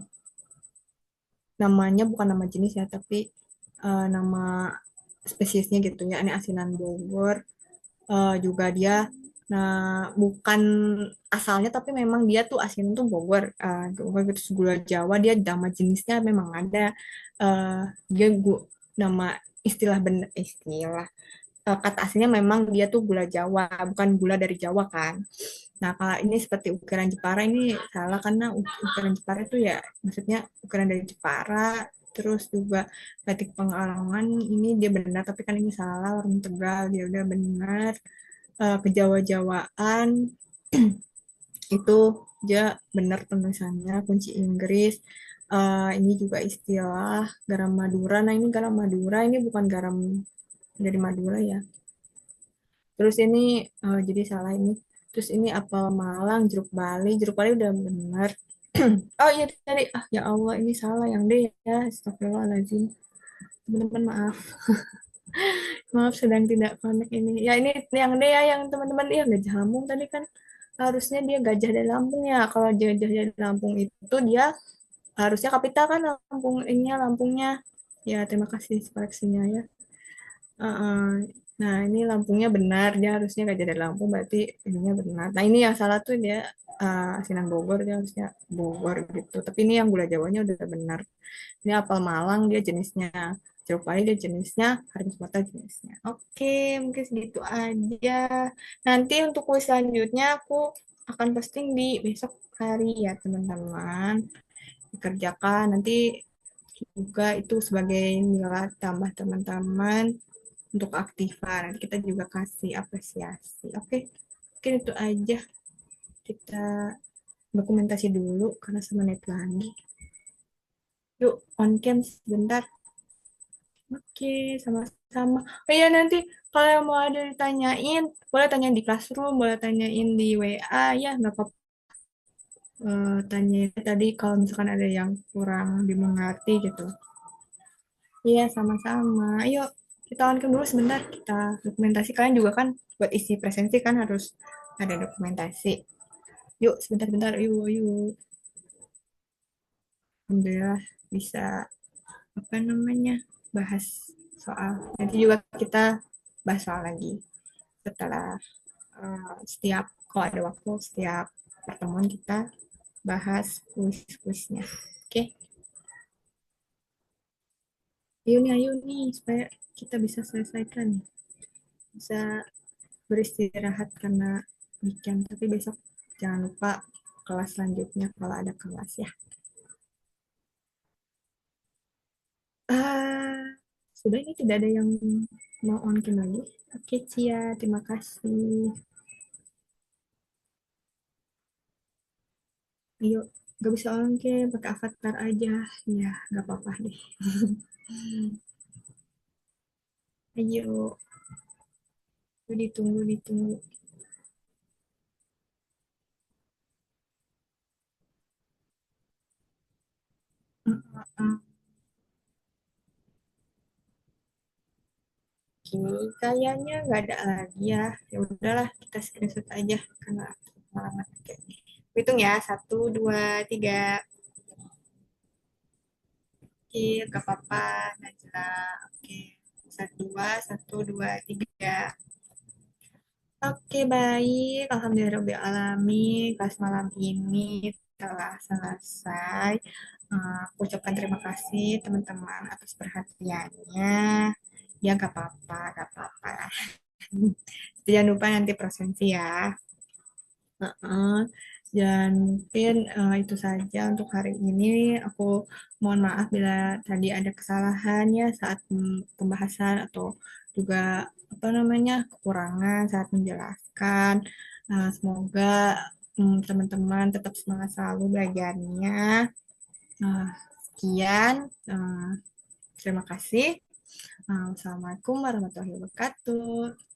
A: namanya bukan nama jenis ya, tapi nama spesiesnya gitu ya. Ini asinan Bogor. Juga dia nah bukan asalnya tapi memang dia tuh aslinya tuh Bogor. Bogor gitu gula Jawa dia nama jenisnya memang ada eh, dia nama istilah kata aslinya memang dia tuh gula Jawa bukan gula dari Jawa kan. Nah kalau ini seperti ukiran Jepara ini salah karena ukiran Jepara itu ya maksudnya ukiran dari Jepara terus juga batik Pengalengan ini dia benar tapi kan ini salah orang Tegal dia udah benar kejawa-jawaan itu dia benar penulisannya kunci Inggris. Ini juga istilah garam Madura. Nah ini garam Madura ini bukan garam dari Madura ya. Terus ini jadi salah ini. Terus ini apel Malang, jeruk Bali udah benar. Oh iya tadi ya Allah ini salah yang D ya. Astagfirullahaladzim. Teman-teman maaf. Maaf sedang tidak connect ini. Ya ini yang D ya yang teman-teman iya nggak jambung tadi kan. harusnya dia Gajah dan Lampung ya. Kalau Gajah dan Lampung itu dia harusnya kapital kan Lampung ininya Lampungnya. Ya, terima kasih koreksinya ya. Heeh. Nah, ini Lampungnya benar, dia harusnya Gajah dari Lampung, berarti ininya benar. Nah, ini yang salah tuh dia asinan Bogor, dia harusnya Bogor gitu. Tapi ini yang gula Jawanya udah benar. Ini apel Malang dia jenisnya, jeruk pari dia jenisnya, Harimau Sumatera jenisnya. Oke, mungkin segitu aja. Nanti untuk kuis selanjutnya aku akan posting di besok hari ya, teman-teman. Dikerjakan nanti juga itu sebagai nilai tambah teman-teman untuk aktifan. Nanti kita juga kasih apresiasi. Oke, mungkin itu aja. Kita dokumentasi dulu karena semenit lagi. Yuk, on cam sebentar. Oke, sama-sama. Oh iya, nanti kalau yang mau ada ditanyain, boleh tanya di Classroom, boleh tanyain di WA, ya nggak apa-apa. Tanya tadi kalau misalkan ada yang kurang dimengerti gitu. Iya, sama-sama. Ayo, kita on cam dulu sebentar. Kita dokumentasi. Kalian juga kan buat isi presensi kan harus ada dokumentasi. Yuk, sebentar-bentar. Yuk, yuk. Alhamdulillah bisa apa namanya bahas soal. Nanti juga kita bahas soal lagi setelah setiap kalau ada waktu setiap pertemuan kita bahas kuis-kuisnya. Oke, ayo nih supaya kita bisa selesaikan, bisa beristirahat karena weekend. Tapi besok jangan lupa kelas selanjutnya kalau ada kelas ya. Ah, sudah ini tidak ada yang mau on cam lagi. Oke, Cia, terima kasih. Ayo, gak bisa on cam, pakai avatar aja. Ya, gak apa-apa deh. Ayo, ditunggu, ditunggu. Oke, kayaknya nggak ada lagi ya. Ya udahlah, kita screenshot aja karena pengalaman. Oke, hitung ya, satu, dua, tiga. Oke, gak apa-apa, Najla. Oke, satu, dua, tiga. Oke, baik. Alhamdulillahirobbilalamin. Kelas malam ini telah selesai. Aku ucapkan terima kasih teman-teman atas perhatiannya. Ya, gak apa-apa, gak apa-apa. Jangan lupa nanti presensi ya. Heeh. Dan mungkin itu saja untuk hari ini. Aku mohon maaf bila tadi ada kesalahan ya saat pembahasan atau juga apa namanya kekurangan saat menjelaskan. Semoga teman-teman tetap semangat selalu belajarnya. Sekian, terima kasih. Wassalamualaikum warahmatullahi wabarakatuh.